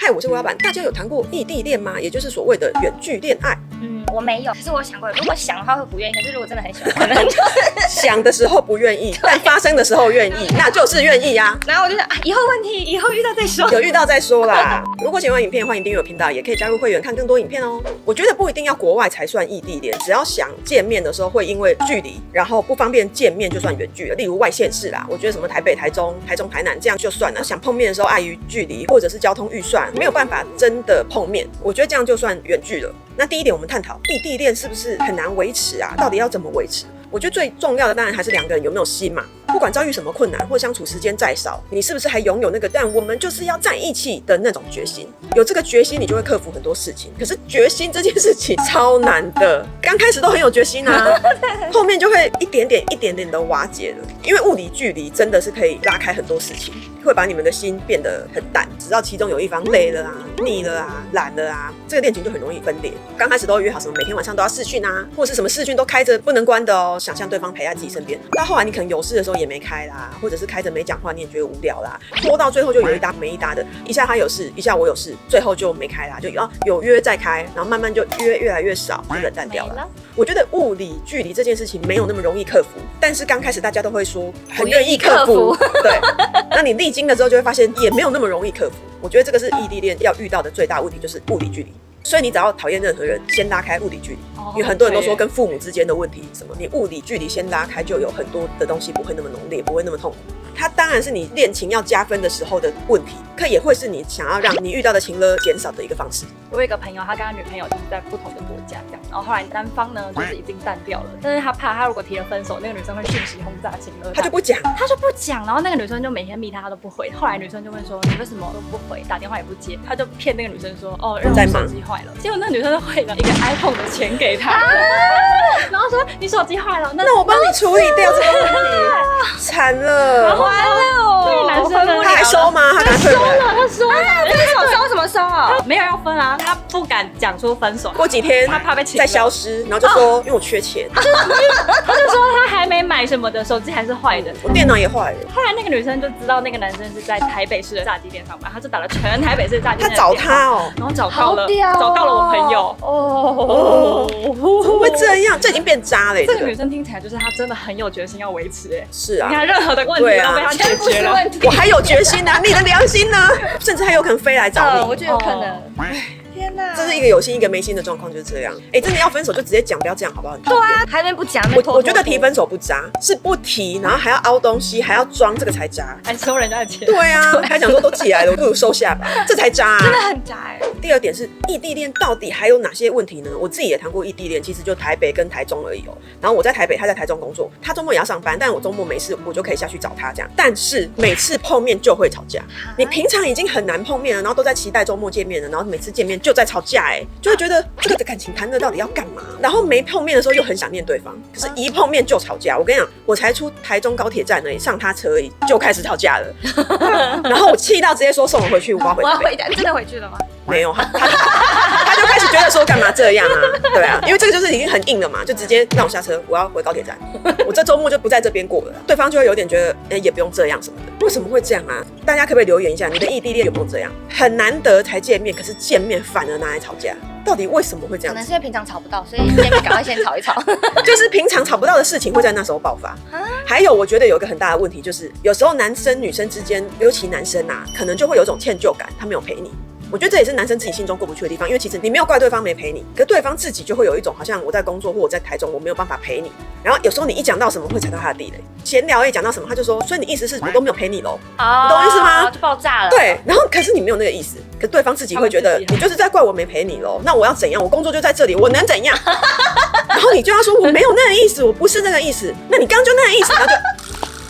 嗨，我是魏老板。大家有谈过异地恋吗？也就是所谓的远距恋爱。我没有，可是我想过，如果想的话会不愿意，可是如果真的很喜欢，可能就是想的时候不愿意，但发生的时候愿意，那就是愿意啊。然后我就想啊，以后问题以后遇到再说，有遇到再说啦。如果喜欢影片，欢迎订阅我频道，也可以加入会员看更多影片哦。我觉得不一定要国外才算异地恋，只要想见面的时候会因为距离，然后不方便见面就算远距了。例如外县市啦，我觉得什么台北、台中、台南这样就算了。想碰面的时候碍于距离或者是交通预算，没有办法真的碰面，我觉得这样就算远距了。那第一点，我们探讨异地恋是不是很难维持啊？到底要怎么维持？我觉得最重要的当然还是两个人有没有心嘛。不管遭遇什么困难或相处时间再少，你是不是还拥有那个但我们就是要在一起的那种决心？有这个决心，你就会克服很多事情。可是决心这件事情超难的，刚开始都很有决心啊，后面就会一点点的瓦解了。因为物理距离真的是可以拉开很多事情，会把你们的心变得很淡。只要其中有一方累了啊、腻了啊、懒了啊，这个恋情就很容易分裂。刚开始都会约好什么每天晚上都要视讯啊，或者是什么视讯都开着不能关的哦，想象对方陪在自己身边。到后来你可能有事的时候也没开啦，或者是开着没讲话，你也觉得无聊啦，拖到最后就有一搭没一搭的，一下他有事，一下我有事，最后就没开啦，就有约再开，然后慢慢就约越来越少，就冷淡掉了。我觉得物理距离这件事情没有那么容易克服，但是刚开始大家都会说很愿意克服，对，那你历经了之后就会发现也没有那么容易克服。我觉得这个是异地恋要遇到的最大问题，就是物理距离。所以你只要讨厌任何人，先拉开物理距离。因为很多人都说跟父母之间的问题，什么你物理距离先拉开，就有很多的东西不会那么浓烈，不会那么痛苦。它当然是你恋情要加分的时候的问题，可也会是你想要让你遇到的情勒减少的一个方式。我有一个朋友，他跟他女朋友就是在不同的国家这样，然后后来男方呢就是已经淡掉了，但是他怕他如果提了分手，那个女生会讯息轰炸情勒，他就不讲，然后那个女生就每天密他都不回，后来女生就问说你为什么都不回，打电话也不接，他就骗那个女生说哦，因为我手机坏了，结果那个女生就汇了一个 iPhone 的钱给他，然后说你手机坏了，那我帮你处理掉这个问题，惨了，然后完了这个男生呢，他还收吗？他收了，他收了，分手收什么收啊？没有要分啊，他不敢讲出分手，过几天他怕被请再消失，然后就说因为我缺钱，他就说他还没买什么的，手机还是坏的，我电脑也坏了。后来那个女生就知道那个男生是在台北市的炸鸡店上班，他就打了全台北市的炸鸡店，他找他哦，然后找到了我朋友怎么会这样？这已经变渣了。这个女生听起来就是她真的很有决心要维持，是啊，你看任何的问题都被她解决了，我还有决心啊，你的良心呢？甚至还有可能飞来找你，我觉得有可能。天哪，这是一个有心一个没心的状况，就是这样。真的要分手就直接讲，不要这样好不好？对啊，还没不讲，我觉得提分手不渣，是不提，然后还要凹东西，还要装，这个才渣，还收人家的钱。对啊，还讲说都寄来了，我不如收下吧，这才渣啊，真的很渣哎。第二点是异地恋到底还有哪些问题呢？我自己也谈过异地恋，其实就台北跟台中而已哦。然后我在台北，他在台中工作，他周末也要上班，但我周末没事，我就可以下去找他这样。但是每次碰面就会吵架，你平常已经很难碰面了，然后都在期待周末见面了，然后每次见面就在吵架，就会觉得这个的感情谈的到底要干嘛？然后没碰面的时候又很想念对方，可是一碰面就吵架。我跟你讲，我才出台中高铁站而已，上他车而已就开始吵架了。然后我气到直接说送我回去，我要回台北。你真的回去了吗？没有，他就开始觉得说干嘛这样啊？对啊，因为这个就是已经很硬了嘛，就直接让我下车，我要回高铁站，我这周末就不在这边过了。对方就会有点觉得，也不用这样什么的。为什么会这样啊？大家可不可以留言一下，你的异地恋有没有这样？很难得才见面，可是见面反而拿来吵架，到底为什么会这样？可能是因为平常吵不到，所以见面赶快先吵一吵。就是平常吵不到的事情会在那时候爆发。还有，我觉得有一个很大的问题，就是有时候男生女生之间，尤其男生啊，可能就会有一种歉疚感，他没有陪你。我觉得这也是男生自己心中过不去的地方，因为其实你没有怪对方没陪你，可是对方自己就会有一种好像我在工作或我在台中我没有办法陪你，然后有时候你一讲到什么会踩到他的地雷，闲聊也讲到什么他就说，所以你意思是我都没有陪你咯，你懂我意思吗？就爆炸了。对，然后可是你没有那个意思，可是对方自己会觉得你就是在怪我没陪你咯，那我要怎样？我工作就在这里，我能怎样？然后你就要说我没有那个意思，我不是那个意思，那你刚刚就那个意思，然后就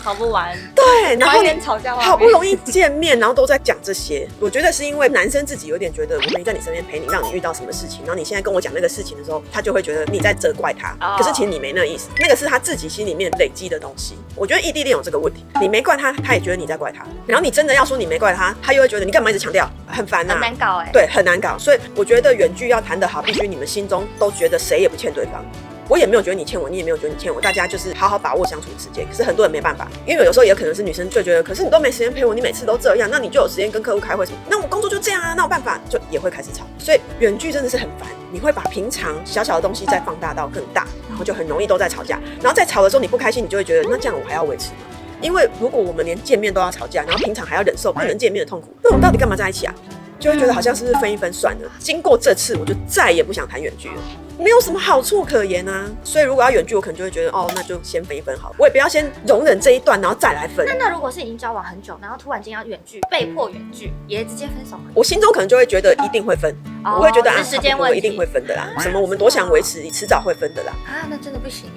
吵不完，对，然后吵架好不容易见面，然后都在讲这些。我觉得是因为男生自己有点觉得我没在你身边陪你，让你遇到什么事情，然后你现在跟我讲那个事情的时候，他就会觉得你在责怪他。可是其实你没那个意思，那个是他自己心里面累积的东西。我觉得异地恋有这个问题，你没怪他，他也觉得你在怪他。然后你真的要说你没怪他，他又会觉得你干嘛一直强调，很烦啊，很难搞对，很难搞。所以我觉得远距要谈得好，必须你们心中都觉得谁也不欠对方。我也没有觉得你欠我，你也没有觉得你欠我，大家就是好好把握相处的时间。可是很多人没办法，因为有时候也可能是女生就觉得，可是你都没时间陪我，你每次都这样，那你就有时间跟客户开会什么？那我工作就这样啊，那有办法，就也会开始吵。所以远距真的是很烦，你会把平常小小的东西再放大到更大，然后就很容易都在吵架。然后在吵的时候你不开心，你就会觉得那这样我还要维持吗？因为如果我们连见面都要吵架，然后平常还要忍受不能见面的痛苦，那我们到底干嘛在一起啊？就会觉得好像是不是分一分算了。经过这次，我就再也不想谈远距了，没有什么好处可言啊。所以如果要远距，我可能就会觉得那就先分一分好了，我也不要先容忍这一段，然后再来分。那如果是已经交往很久，然后突然间要远距，被迫远距，也直接分手吗？我心中可能就会觉得一定会分，我会觉得时间问题一定会分的啦。什么我们多想维持，迟早会分的啦。那真的不行。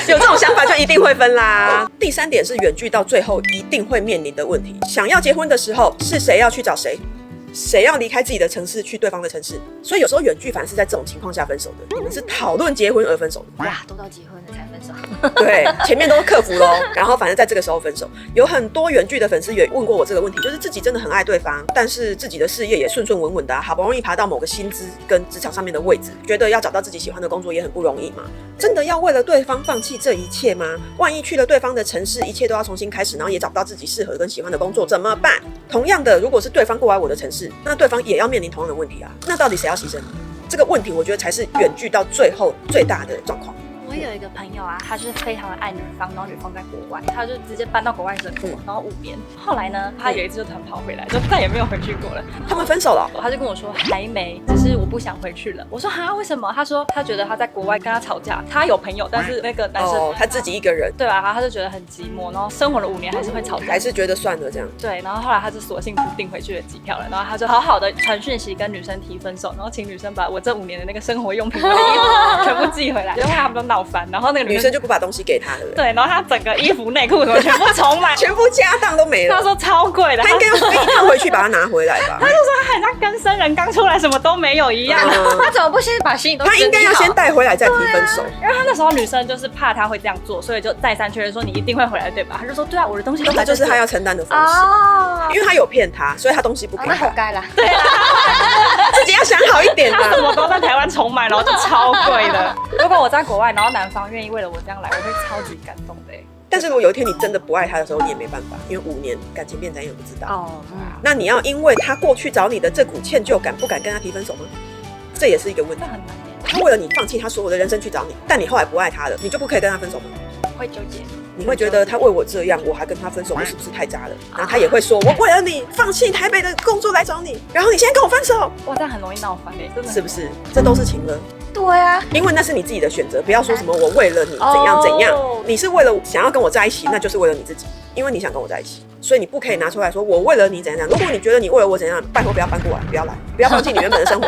有这种想法就一定会分啦。第3点是远距到最后一定会面临的问题：想要结婚的时候，是谁要去找谁？谁要离开自己的城市去对方的城市？所以有时候远距反而是在这种情况下分手的。你们是讨论结婚而分手的。哇，都到结婚了才分手。对，前面都克服咯，然后反正在这个时候分手。有很多远距的粉丝也问过我这个问题，就是自己真的很爱对方，但是自己的事业也顺顺稳稳的好不容易爬到某个薪资跟职场上面的位置，觉得要找到自己喜欢的工作也很不容易嘛。真的要为了对方放弃这一切吗？万一去了对方的城市，一切都要重新开始，然后也找不到自己适合跟喜欢的工作，怎么办？同样的，如果是对方过来我的城市，那对方也要面临同样的问题啊。那到底谁要牺牲？这个问题我觉得才是远距到最后最大的状况。我有一个朋友啊，他就是非常的爱女方，然后女方在国外，他就直接搬到国外生活，然后5年。后来呢，他有一次就突然跑回来，就再也没有回去过了。他们分手了？他就跟我说还没，只是我不想回去了。我说哈，为什么？他说他觉得他在国外跟他吵架，他有朋友，但是那个男生他自己一个人，对吧？他就觉得很寂寞，然后生活了5年还是会吵架，还是觉得算了这样。对，然后后来他就索性不订回去的机票了，然后他就好好的传讯息跟女生提分手，然后请女生把我这5年的那个生活用品、我的衣服全部寄回来，结果他们都闹翻，然后那个女生就不把东西给他了。对，然后他整个衣服、内裤什么全部重买，全部家当都没了。他说超贵的，他应该要飞一趟回去把它拿回来吧。他就说他很像跟生人刚出来什么都没有一样。他怎么不先把行李都他应该要先带回来再提分手。因为他那时候女生就是怕他会这样做，所以就再三确认说你一定会回来对吧？他就说对啊，我的东西都这就是他要承担的方式。因为他有骗他，所以他东西不给他。那活该啦。对啊，自己要想好一点啊。他什么都在台湾重买，然后就超贵的。如果我在国外，然后男方愿意为了我这样来，我会超级感动的。但是如果有一天你真的不爱他的时候，你也没办法，因为5年感情变怎样也不知道。那你要因为他过去找你的这股歉疚感，不敢跟他提分手吗？这也是一个问题。很难。他为了你放弃他所有的人生去找你，但你后来不爱他了，你就不可以跟他分手吗？会纠结。你会觉得他为我这样，我还跟他分手，我是不是太渣了？然后他也会说，我为了你放弃台北的工作来找你，然后你现在跟我分手，哇，这样很容易闹翻真的是不是？这都是情勒。对啊，因为那是你自己的选择，不要说什么我为了你怎样怎样，你是为了想要跟我在一起，那就是为了你自己，因为你想跟我在一起，所以你不可以拿出来说我为了你怎样怎样。如果你觉得你为了我怎样，拜托不要搬过来，不要来，不要放弃你原本的生活。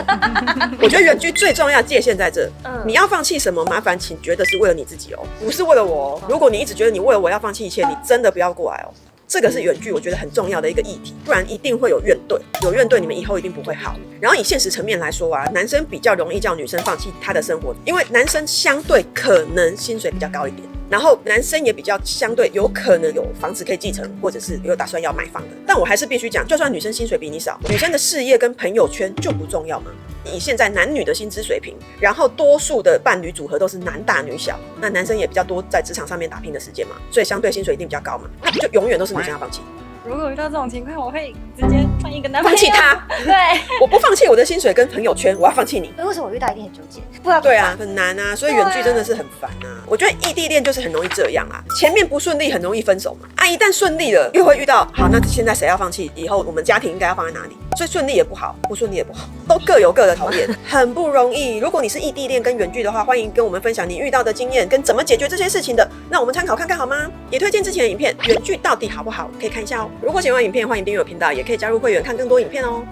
我觉得远距最重要的界限在这，你要放弃什么，麻烦请觉得是为了你自己哦，不是为了我哦。如果你一直觉得你为了我要放弃一切，你真的不要过来哦。这个是远距我觉得很重要的一个议题，不然一定会有怨怼，有怨怼你们以后一定不会好。然后以现实层面来说啊，男生比较容易叫女生放弃他的生活，因为男生相对可能薪水比较高一点，然后男生也比较相对有可能有房子可以继承，或者是有打算要买房的。但我还是必须讲，就算女生薪水比你少，女生的事业跟朋友圈就不重要吗？以现在男女的薪资水平，然后多数的伴侣组合都是男大女小，那男生也比较多在职场上面打拼的时间嘛，所以相对薪水一定比较高嘛，那不就永远都是女生要放弃？如果遇到这种情况，我会直接换一个男朋友。放弃他？对，我不放弃我的薪水跟朋友圈，我要放弃你。为什么我遇到一定很纠结？不知道。对啊，很难啊，所以远距真的是很烦啊。我觉得异地恋就是很容易这样啊，前面不顺利很容易分手嘛，一旦顺利了又会遇到，好，那现在谁要放弃？以后我们家庭应该要放在哪里？所以顺利也不好，不顺利也不好，都各有各的讨厌，很不容易。如果你是异地恋跟远距的话，欢迎跟我们分享你遇到的经验跟怎么解决这些事情的，那我们参考看看好吗？也推荐之前的影片，远距到底好不好？可以看一下哦。如果喜欢影片，欢迎订阅我频道，也可以加入会员看更多影片哦。